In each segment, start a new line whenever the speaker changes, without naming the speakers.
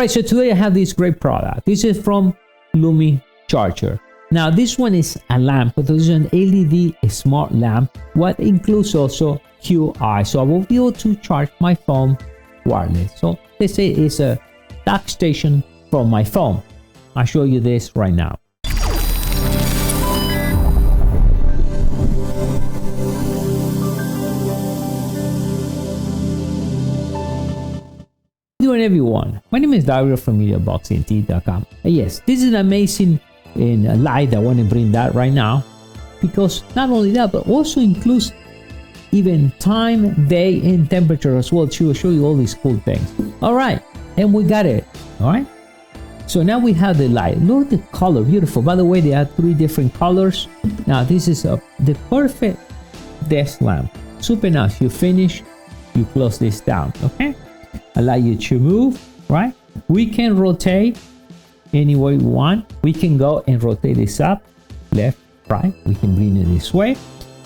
right, so today I have this great product. This is from LumiCharge. Now this one is a lamp, but this is an LED smart lamp, what includes also QI. So I will be able to charge my phone wireless. So let's say it's a dock station from my phone. I'll show you this right now. Good evening, everyone. My name is Dario from mediaboxentlab.com. Yes, this is an amazing light. I want to bring that right now because not only that, but also includes even time, day, and temperature as well to show you all these cool things. All right, and we got it. All right. So now we have the light. Look at the color, beautiful. By the way, they have 3 different colors. Now this is the perfect desk lamp. Super nice. You finish, you close this down. Okay. Allow you to move, right? We can rotate any way we want. We can go and rotate this up, left, right. We can bring it this way.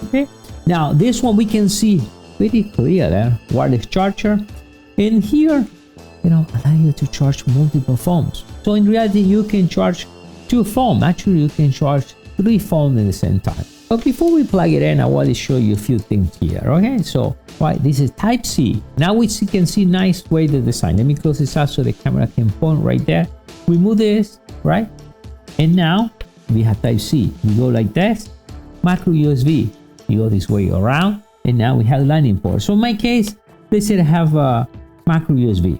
Okay. Now this one we can see pretty clear there. Wireless charger. And here, allow you to charge multiple phones. So in reality, you can charge 2 phones. Actually, you can charge 3 phones at the same time. But before we plug it in, I want to show you a few things here. Okay, so this is Type-C. Now we can see nice way the design. Let me close this out so the camera can point right there. We move this, right? And now we have Type-C. We go like this. Micro USB. You go this way around. And now we have lightning port. So in my case, let's say I have a micro USB.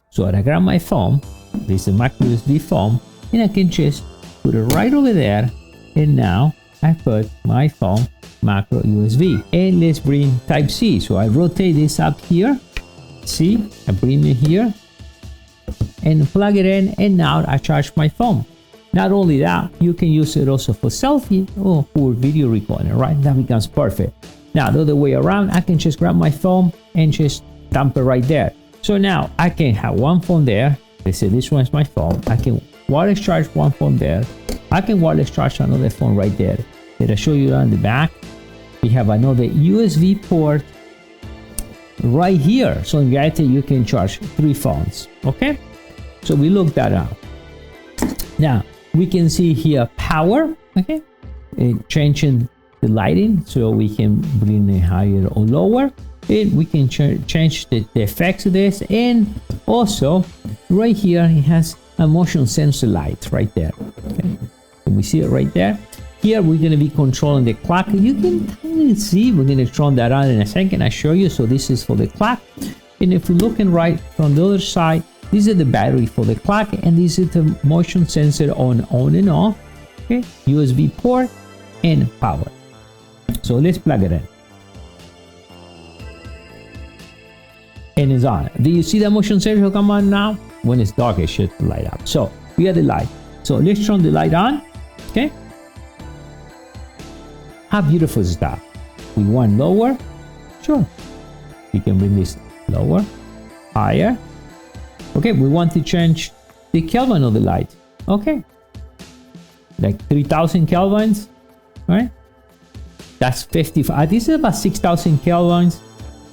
So I grab my phone. This is a micro USB phone. And I can just put it right over there. And now I put my phone macro USB. And let's bring Type-C. So I rotate this up here. See, I bring it here and plug it in. And now I charge my phone. Not only that, you can use it also for selfie or for video recording, right? That becomes perfect. Now the other way around, I can just grab my phone and just dump it right there. So now I can have one phone there. Let's say this one is my phone. I can wireless charge one phone there. I can wireless charge another phone right there. Let I show you on the back. We have another USB port right here. So in reality, you can charge 3 phones. Okay. So we looked that up. Now we can see here power. Okay. Changing the lighting so we can bring it higher or lower. And we can change the effects of this. And also right here, it has a motion sensor light right there. Okay. Can we see it right there? Here we're going to be controlling the clock. You can totally see. We're going to turn that on in a second. I show you. So this is for the clock. And if we're looking right from the other side, this is the battery for the clock. And this is the motion sensor on and off. Okay. USB port and power. So let's plug it in. And it's on. Do you see the motion sensor come on now? When it's dark, it should light up. So we have the light. So let's turn the light on. Okay. How beautiful is that? We want lower. Sure. We can bring this lower, higher. Okay. We want to change the Kelvin of the light. Okay. Like 3000 kelvins, right? That's 55. This is about 6000 kelvins.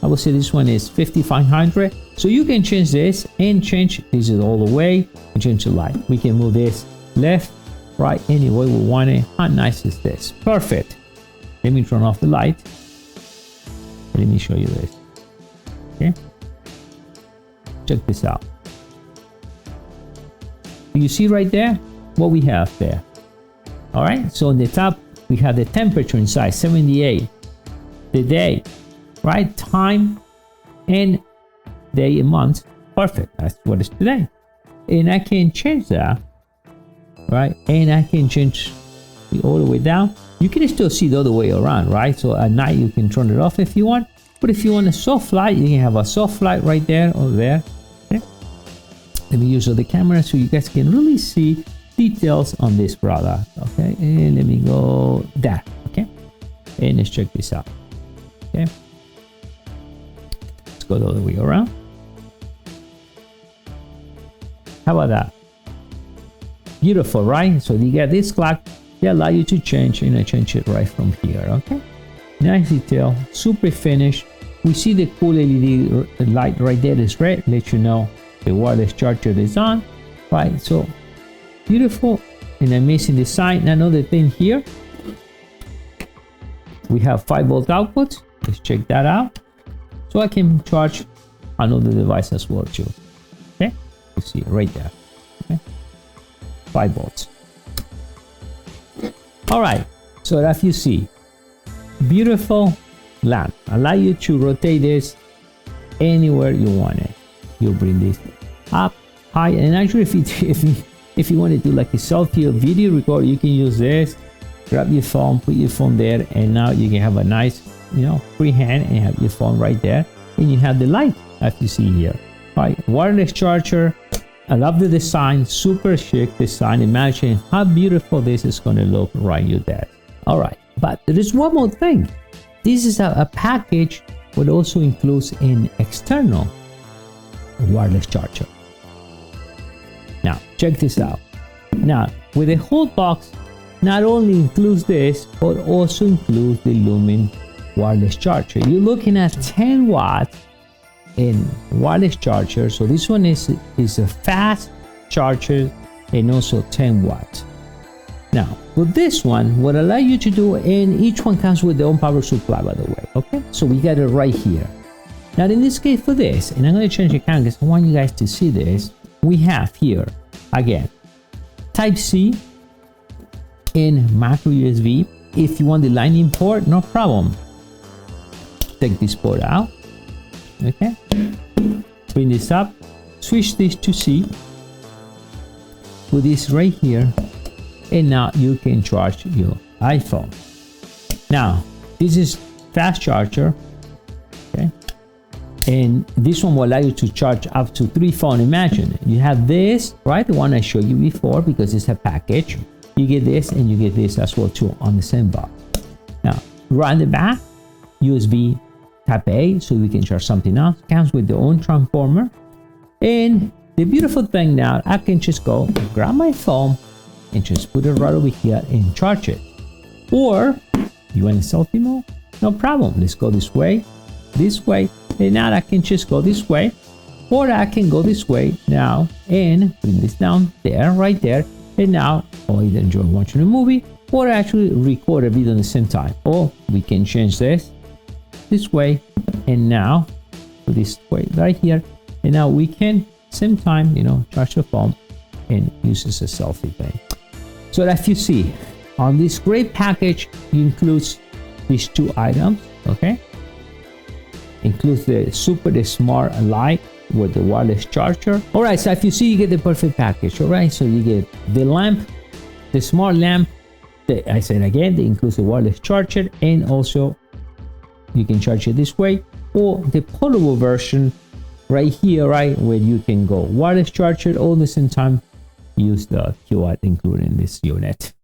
I would say this one is 5500. So you can change this and change this is all the way and change the light. We can move this left, right, any way we want it. How nice is this? Perfect. Let me turn off the light. Let me show you this. Okay. Check this out. You see right there what we have there. All right. So on the top, we have the temperature inside 78, the day, right? Time and day and month. Perfect. That's what it's today. And I can change that, right? And I can change the all the way down. You can still see the other way around, right? So at night you can turn it off if you want. But if you want a soft light, you can have a soft light right there or there. Okay. Let me use the camera so you guys can really see details on this product. Okay. And let me go there. Okay. And let's check this out. Okay. Let's go the other way around. How about that? Beautiful, right? So you get this clock. They allow you to change, and I change it right from here. Okay. Nice detail, super finish. We see the cool LED light right there is red, let you know the wireless charger design, right? So beautiful and amazing design. Another thing here, we have 5-volt output. Let's check that out. So I can charge another device as well too. Okay, you see it right there. Okay, 5 volts. All right, so as you see, beautiful lamp. Allow you to rotate this anywhere you want it. You bring this up high, and actually if you want to do like a selfie or video record, you can use this. Grab your phone, put your phone there, and now you can have a nice, free hand and have your phone right there, and you have the light as you see here. Right, wireless charger. I love the design, super chic design. Imagine how beautiful this is going to look right your desk. All right, but there is one more thing. This is a package that also includes an external wireless charger. Now check this out. Now with the whole box, not only includes this, but also includes the Lumen wireless charger. You're looking at 10 watts in wireless charger. So this one is a fast charger and also 10 watts. Now with this one, what allow you to do, and each one comes with their own power supply, by the way. Okay, so we got it right here. Now in this case for this, and I'm going to change the camera because I want you guys to see this. We have here again Type C and micro USB. If you want the lightning port, no problem. Take this port out. Okay, bring this up, switch this to C, put this right here, and now you can charge your iPhone. Now this is fast charger. Okay, and this one will allow you to charge up to 3 phones. Imagine you have this, right, the one I showed you before, because it's a package. You get this and you get this as well too on the same box. Now right in the back, USB Type A, so we can charge something else. Comes with their own transformer. And the beautiful thing now, I can just go grab my phone and just put it right over here and charge it. Or you want a selfie mode? No problem. Let's go this way, and now I can just go this way, or I can go this way now and bring this down there, right there, and now or either enjoy watching a movie or actually record a video at the same time. Or we can change this way, and now this way right here, and now we can same time charge the phone and use this as a selfie thing. So that you see on this great package, it includes these 2 items. Okay, includes the super smart light with the wireless charger. All right, so if you see, you get the perfect package. All right, so you get the lamp, the smart lamp, I said again, that includes the wireless charger, and also you can charge it this way, or the portable version right here, right, where you can go wireless charger all the same time, use the QR included in this unit.